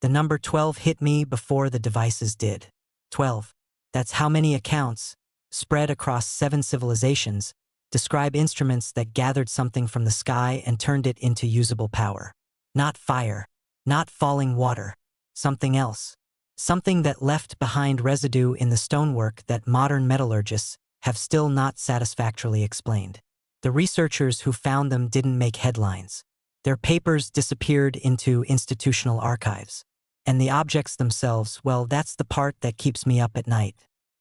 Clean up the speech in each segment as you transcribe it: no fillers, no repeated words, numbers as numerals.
The number 12 hit me before the devices did. 12. That's how many accounts, spread across 7 civilizations, describe instruments that gathered something from the sky and turned it into usable power. Not fire, not falling water, something else. Something that left behind residue in the stonework that modern metallurgists have still not satisfactorily explained. The researchers who found them didn't make headlines. Their papers disappeared into institutional archives. And the objects themselves, well, that's the part that keeps me up at night.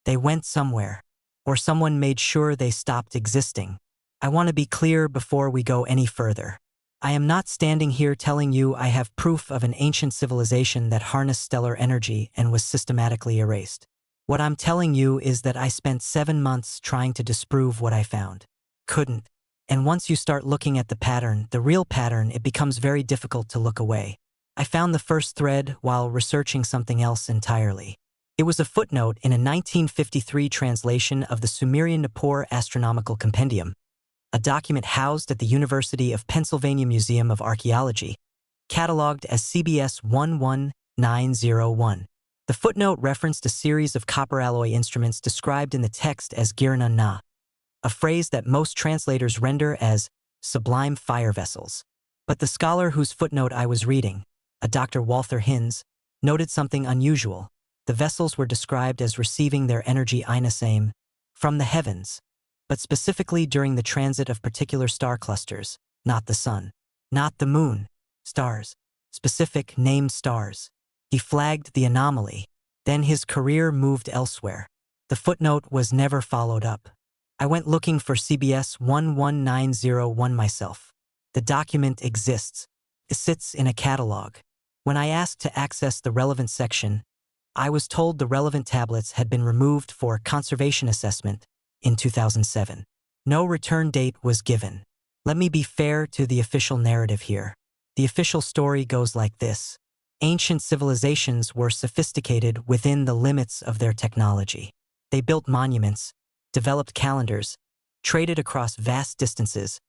They went somewhere, or someone made sure they stopped existing. I want to be clear before we go any further. I am not standing here telling you I have proof of an ancient civilization that harnessed stellar energy and was systematically erased. What I'm telling you is that I spent 7 months trying to disprove what I found. Couldn't. And once you start looking at the pattern, the real pattern, it becomes very difficult to look away. I found the first thread while researching something else entirely. It was a footnote in a 1953 translation of the Sumerian Nippur Astronomical Compendium, a document housed at the University of Pennsylvania Museum of Archaeology, catalogued as CBS 11901. The footnote referenced a series of copper alloy instruments described in the text as girnan-na, a phrase that most translators render as sublime fire vessels. But the scholar whose footnote I was reading, a Dr. Walther Hinz, noted something unusual. The vessels were described as receiving their energy einasame from the heavens, but specifically during the transit of particular star clusters, not the sun, not the moon, stars, specific named stars. He flagged the anomaly. Then his career moved elsewhere. The footnote was never followed up. I went looking for CBS 11901 myself. The document exists. It sits in a catalog. When I asked to access the relevant section, I was told the relevant tablets had been removed for conservation assessment in 2007. No return date was given. Let me be fair to the official narrative here. The official story goes like this. Ancient civilizations were sophisticated within the limits of their technology. They built monuments, developed calendars, traded across vast distances,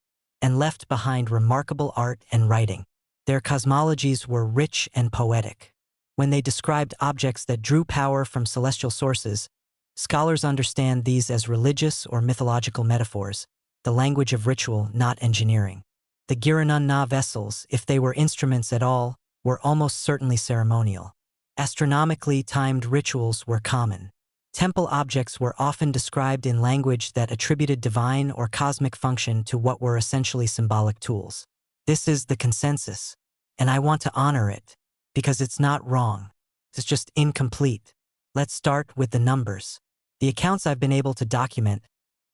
and left behind remarkable art and writing. Their cosmologies were rich and poetic. When they described objects that drew power from celestial sources, scholars understand these as religious or mythological metaphors, the language of ritual, not engineering. The girnan-na vessels, if they were instruments at all, were almost certainly ceremonial. Astronomically timed rituals were common. Temple objects were often described in language that attributed divine or cosmic function to what were essentially symbolic tools. This is the consensus, and I want to honor it, because it's not wrong. It's just incomplete. Let's start with the numbers. The accounts I've been able to document,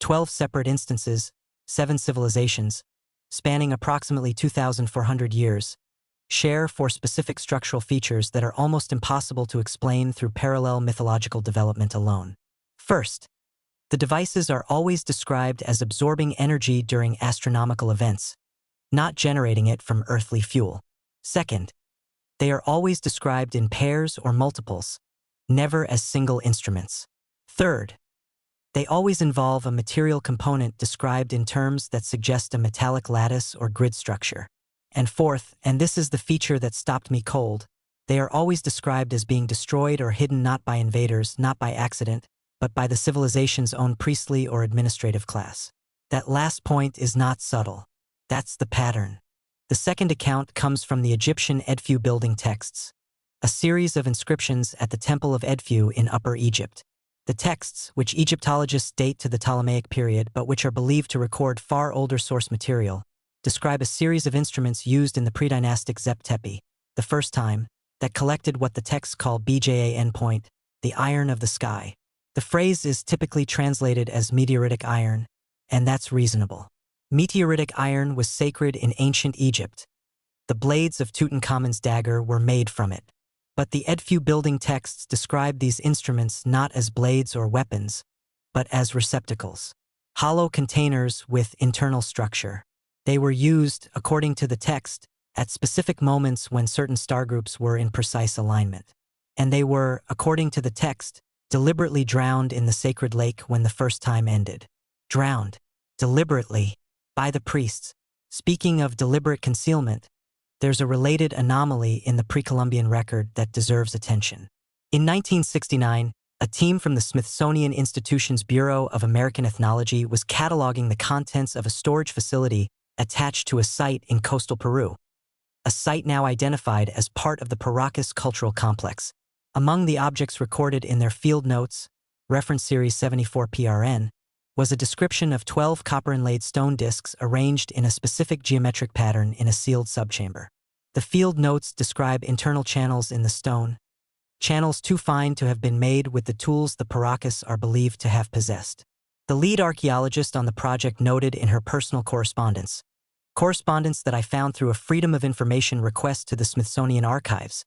12 separate instances, 7 civilizations, spanning approximately 2,400 years, share 4 specific structural features that are almost impossible to explain through parallel mythological development alone. First, the devices are always described as absorbing energy during astronomical events, not generating it from earthly fuel. Second, they are always described in pairs or multiples, never as single instruments. Third, they always involve a material component described in terms that suggest a metallic lattice or grid structure. And fourth, and this is the feature that stopped me cold, they are always described as being destroyed or hidden not by invaders, not by accident, but by the civilization's own priestly or administrative class. That last point is not subtle. That's the pattern. The second account comes from the Egyptian Edfu building texts, a series of inscriptions at the Temple of Edfu in Upper Egypt. The texts, which Egyptologists date to the Ptolemaic period but which are believed to record far older source material, describe a series of instruments used in the pre-dynastic Zep Tepi, the first time, that collected what the texts call BJA endpoint, the iron of the sky. The phrase is typically translated as meteoritic iron, and that's reasonable. Meteoritic iron was sacred in ancient Egypt. The blades of Tutankhamun's dagger were made from it. But the Edfu building texts describe these instruments not as blades or weapons, but as receptacles. Hollow containers with internal structure. They were used, according to the text, at specific moments when certain star groups were in precise alignment. And they were, according to the text, deliberately drowned in the sacred lake when the first time ended. Drowned, deliberately, by the priests. Speaking of deliberate concealment, there's a related anomaly in the pre-Columbian record that deserves attention. In 1969, a team from the Smithsonian Institution's Bureau of American Ethnology was cataloging the contents of a storage facility attached to a site in coastal Peru, a site now identified as part of the Paracas Cultural Complex. Among the objects recorded in their field notes, reference series 74 PRN, was a description of 12 copper-inlaid stone discs arranged in a specific geometric pattern in a sealed subchamber. The field notes describe internal channels in the stone, channels too fine to have been made with the tools the Paracas are believed to have possessed. The lead archaeologist on the project noted in her personal correspondence that I found through a Freedom of Information request to the Smithsonian Archives,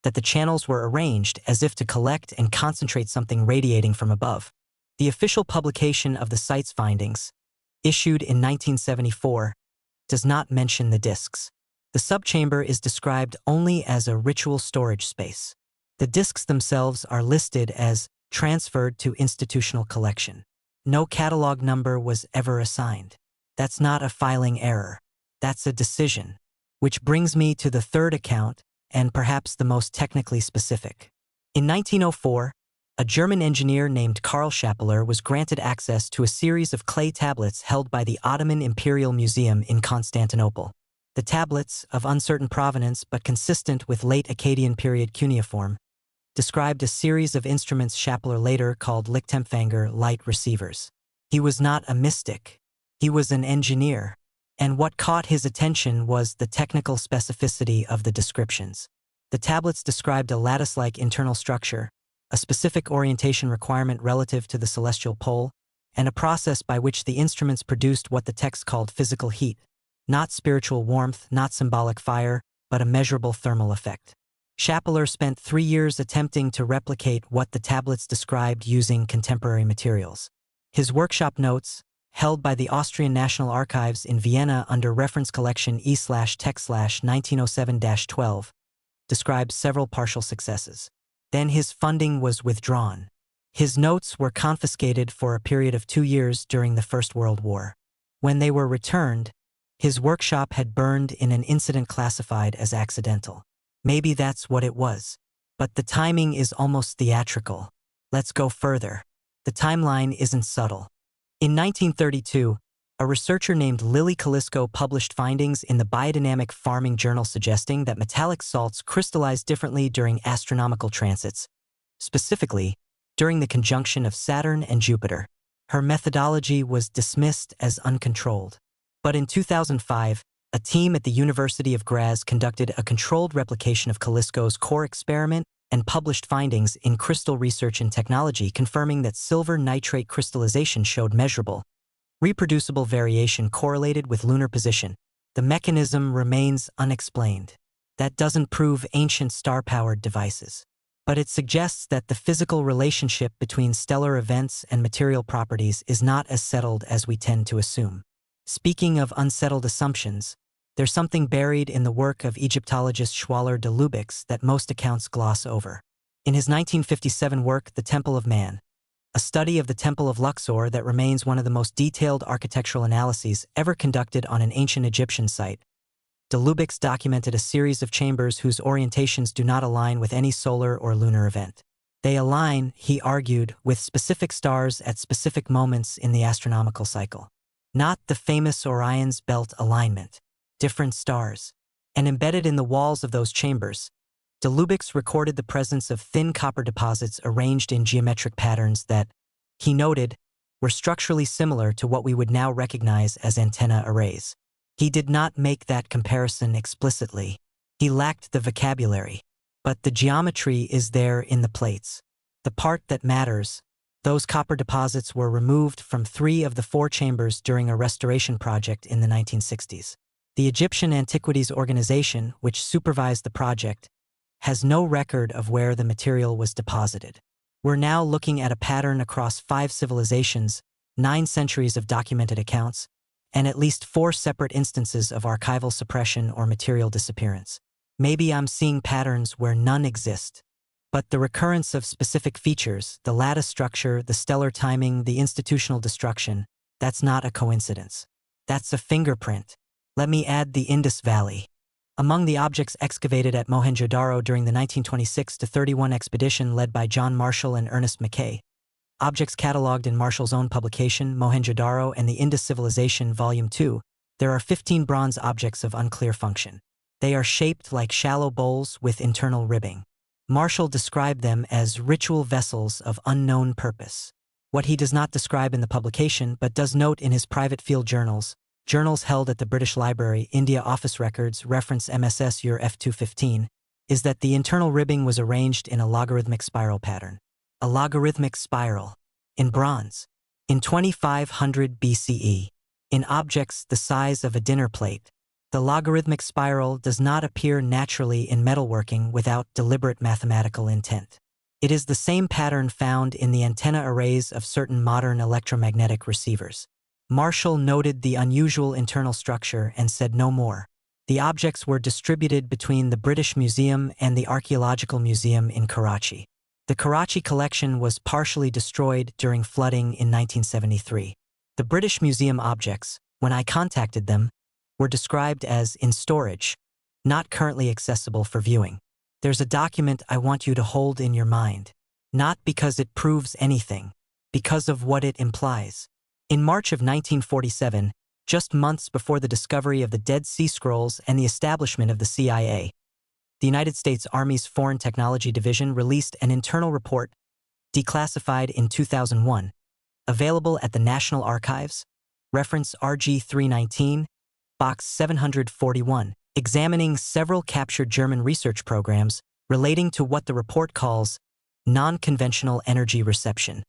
that the channels were arranged as if to collect and concentrate something radiating from above. The official publication of the site's findings, issued in 1974, does not mention the discs. The subchamber is described only as a ritual storage space. The discs themselves are listed as transferred to institutional collection. No catalog number was ever assigned. That's not a filing error. That's a decision. Which brings me to the third account, and perhaps the most technically specific. In 1904, a German engineer named Karl Schappler was granted access to a series of clay tablets held by the Ottoman Imperial Museum in Constantinople. The tablets, of uncertain provenance but consistent with late Akkadian period cuneiform, described a series of instruments Schappler later called Lichtempfänger light receivers. He was not a mystic. He was an engineer. And what caught his attention was the technical specificity of the descriptions. The tablets described a lattice-like internal structure, a specific orientation requirement relative to the celestial pole, and a process by which the instruments produced what the text called physical heat, not spiritual warmth, not symbolic fire, but a measurable thermal effect. Schappler spent 3 years attempting to replicate what the tablets described using contemporary materials. His workshop notes, held by the Austrian National Archives in Vienna under reference collection E/Tech/1907-12, describe several partial successes. Then his funding was withdrawn. His notes were confiscated for a period of 2 years during the First World War. When they were returned, his workshop had burned in an incident classified as accidental. Maybe that's what it was. But the timing is almost theatrical. Let's go further. The timeline isn't subtle. In 1932, a researcher named Lily Kalisko published findings in the Biodynamic Farming Journal suggesting that metallic salts crystallize differently during astronomical transits, specifically during the conjunction of Saturn and Jupiter. Her methodology was dismissed as uncontrolled. But in 2005, a team at the University of Graz conducted a controlled replication of Kalisko's core experiment and published findings in Crystal Research and Technology confirming that silver nitrate crystallization showed measurable, reproducible variation correlated with lunar position. The mechanism remains unexplained. That doesn't prove ancient star-powered devices. But it suggests that the physical relationship between stellar events and material properties is not as settled as we tend to assume. Speaking of unsettled assumptions, there's something buried in the work of Egyptologist Schwaller de Lubicz that most accounts gloss over. In his 1957 work, The Temple of Man, a study of the Temple of Luxor that remains one of the most detailed architectural analyses ever conducted on an ancient Egyptian site, de Lubicz documented a series of chambers whose orientations do not align with any solar or lunar event. They align, he argued, with specific stars at specific moments in the astronomical cycle. Not the famous Orion's belt alignment. Different stars. And embedded in the walls of those chambers, de Lubicz recorded the presence of thin copper deposits arranged in geometric patterns that, he noted, were structurally similar to what we would now recognize as antenna arrays. He did not make that comparison explicitly. He lacked the vocabulary. But the geometry is there in the plates. The part that matters. Those copper deposits were removed from 3 of the 4 chambers during a restoration project in the 1960s. The Egyptian Antiquities Organization, which supervised the project, has no record of where the material was deposited. We're now looking at a pattern across 5 civilizations, 9 centuries of documented accounts, and at least 4 separate instances of archival suppression or material disappearance. Maybe I'm seeing patterns where none exist. But the recurrence of specific features, the lattice structure, the stellar timing, the institutional destruction, that's not a coincidence. That's a fingerprint. Let me add the Indus Valley. Among the objects excavated at Mohenjo-Daro during the 1926-31 expedition led by John Marshall and Ernest Mackay, objects catalogued in Marshall's own publication, Mohenjo-Daro and the Indus Civilization, Volume 2, there are 15 bronze objects of unclear function. They are shaped like shallow bowls with internal ribbing. Marshall described them as ritual vessels of unknown purpose. What he does not describe in the publication but does note in his private field journals held at the British Library, India Office Records, reference MSS Ur F215, is that the internal ribbing was arranged in a logarithmic spiral pattern. A logarithmic spiral. In bronze. In 2500 BCE. In objects the size of a dinner plate. The logarithmic spiral does not appear naturally in metalworking without deliberate mathematical intent. It is the same pattern found in the antenna arrays of certain modern electromagnetic receivers. Marshall noted the unusual internal structure and said no more. The objects were distributed between the British Museum and the Archaeological Museum in Karachi. The Karachi collection was partially destroyed during flooding in 1973. The British Museum objects, when I contacted them, were described as in storage, not currently accessible for viewing. There's a document I want you to hold in your mind, not because it proves anything, because of what it implies. In March of 1947, just months before the discovery of the Dead Sea Scrolls and the establishment of the CIA, the United States Army's Foreign Technology Division released an internal report, declassified in 2001, available at the National Archives, reference RG 319, Box 741, examining several captured German research programs relating to what the report calls non-conventional energy reception.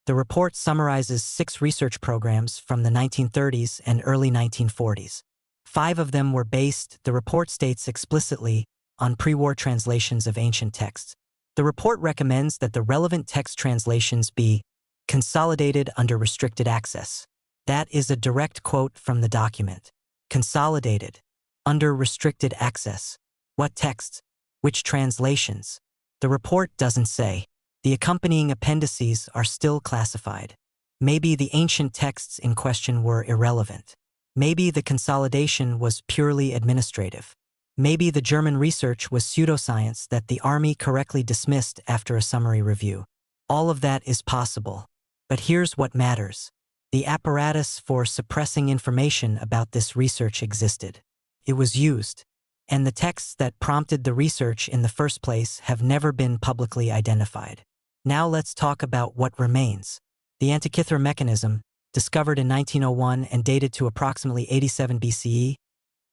The report summarizes 6 research programs from the 1930s and early 1940s. 5 of them were based, the report states explicitly, on pre-war translations of ancient texts. The report recommends that the relevant text translations be consolidated under restricted access. That is a direct quote from the document. Consolidated. Under restricted access. What texts? Which translations? The report doesn't say. The accompanying appendices are still classified. Maybe the ancient texts in question were irrelevant. Maybe the consolidation was purely administrative. Maybe the German research was pseudoscience that the Army correctly dismissed after a summary review. All of that is possible. But here's what matters. The apparatus for suppressing information about this research existed. It was used. And the texts that prompted the research in the first place have never been publicly identified. Now let's talk about what remains. The Antikythera mechanism, discovered in 1901 and dated to approximately 87 BCE,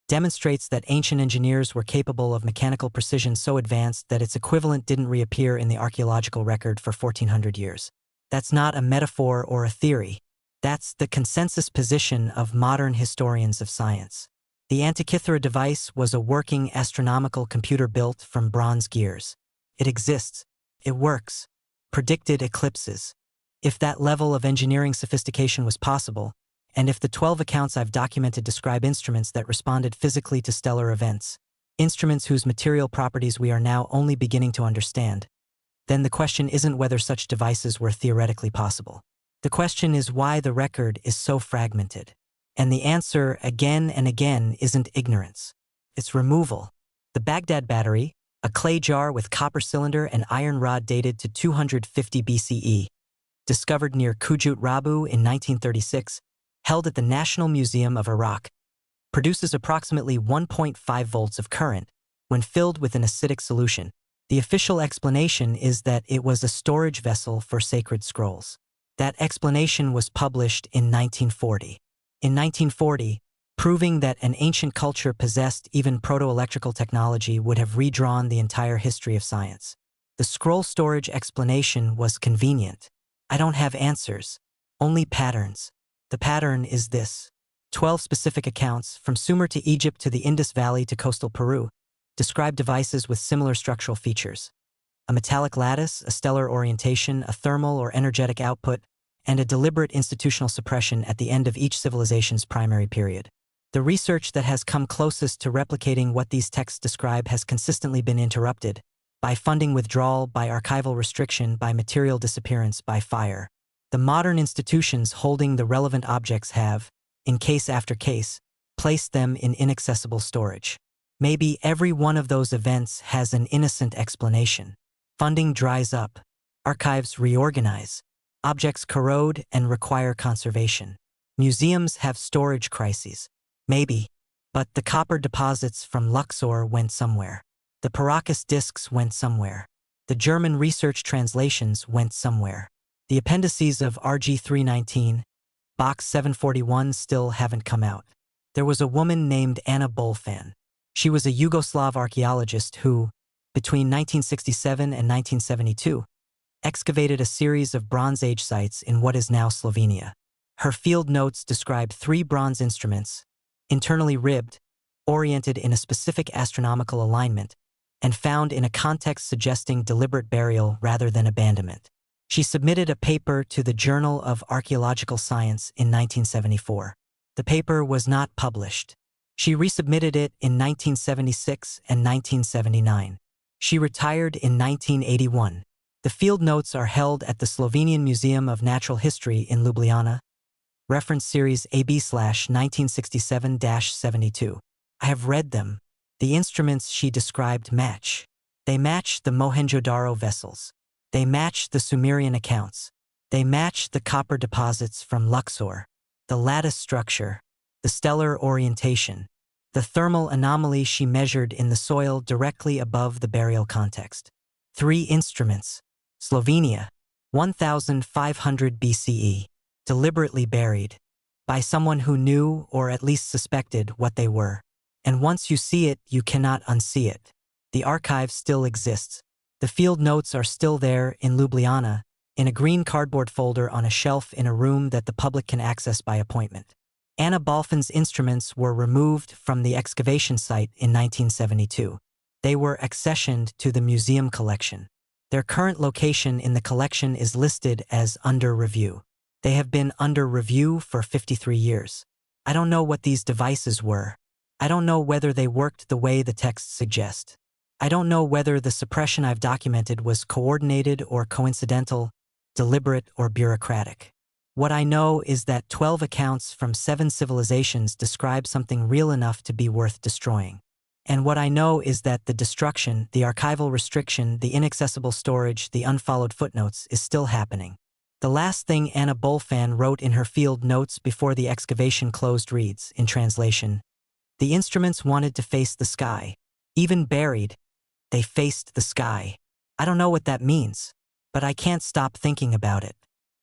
demonstrates that ancient engineers were capable of mechanical precision so advanced that its equivalent didn't reappear in the archaeological record for 1400 years. That's not a metaphor or a theory. That's the consensus position of modern historians of science. The Antikythera device was a working astronomical computer built from bronze gears. It exists. It works. Predicted eclipses. If that level of engineering sophistication was possible, and if the 12 accounts I've documented describe instruments that responded physically to stellar events, instruments whose material properties we are now only beginning to understand, then the question isn't whether such devices were theoretically possible. The question is why the record is so fragmented. And the answer, again and again, isn't ignorance. It's removal. The Baghdad battery, a clay jar with copper cylinder and iron rod dated to 250 BCE, discovered near Kujut Rabu in 1936, held at the National Museum of Iraq, produces approximately 1.5 volts of current when filled with an acidic solution. The official explanation is that it was a storage vessel for sacred scrolls. That explanation was published in 1940. In 1940, proving that an ancient culture possessed even proto-electrical technology would have redrawn the entire history of science. The scroll storage explanation was convenient. I don't have answers, only patterns. The pattern is this. 12 specific accounts, from Sumer to Egypt to the Indus Valley to coastal Peru, describe devices with similar structural features. A metallic lattice, a stellar orientation, a thermal or energetic output, and a deliberate institutional suppression at the end of each civilization's primary period. The research that has come closest to replicating what these texts describe has consistently been interrupted, by funding withdrawal, by archival restriction, by material disappearance, by fire. The modern institutions holding the relevant objects have, in case after case, placed them in inaccessible storage. Maybe every one of those events has an innocent explanation. Funding dries up. Archives reorganize. Objects corrode and require conservation. Museums have storage crises. Maybe. But the copper deposits from Luxor went somewhere. The Paracas discs went somewhere. The German research translations went somewhere. The appendices of RG319, Box 741 still haven't come out. There was a woman named Anna Bolfan. She was a Yugoslav archaeologist who, between 1967 and 1972, excavated a series of Bronze Age sites in what is now Slovenia. Her field notes describe 3 bronze instruments, internally ribbed, oriented in a specific astronomical alignment, and found in a context suggesting deliberate burial rather than abandonment. She submitted a paper to the Journal of Archaeological Science in 1974. The paper was not published. She resubmitted it in 1976 and 1979. She retired in 1981. The field notes are held at the Slovenian Museum of Natural History in Ljubljana. Reference series AB/1967-72. I have read them. The instruments she described match. They match the Mohenjo-Daro vessels. They match the Sumerian accounts. They match the copper deposits from Luxor, the lattice structure, the stellar orientation, the thermal anomaly she measured in the soil directly above the burial context. 3 instruments. Slovenia, 1500 BCE. Deliberately buried. By someone who knew or at least suspected what they were. And once you see it, you cannot unsee it. The archive still exists. The field notes are still there in Ljubljana, in a green cardboard folder on a shelf in a room that the public can access by appointment. Anna Bolfan's instruments were removed from the excavation site in 1972. They were accessioned to the museum collection. Their current location in the collection is listed as under review. They have been under review for 53 years. I don't know what these devices were. I don't know whether they worked the way the texts suggest. I don't know whether the suppression I've documented was coordinated or coincidental, deliberate or bureaucratic. What I know is that 12 accounts from 7 civilizations describe something real enough to be worth destroying. And what I know is that the destruction, the archival restriction, the inaccessible storage, the unfollowed footnotes is still happening. The last thing Anna Bolfan wrote in her field notes before the excavation closed reads, in translation, "The instruments wanted to face the sky. Even buried, they faced the sky." I don't know what that means, but I can't stop thinking about it.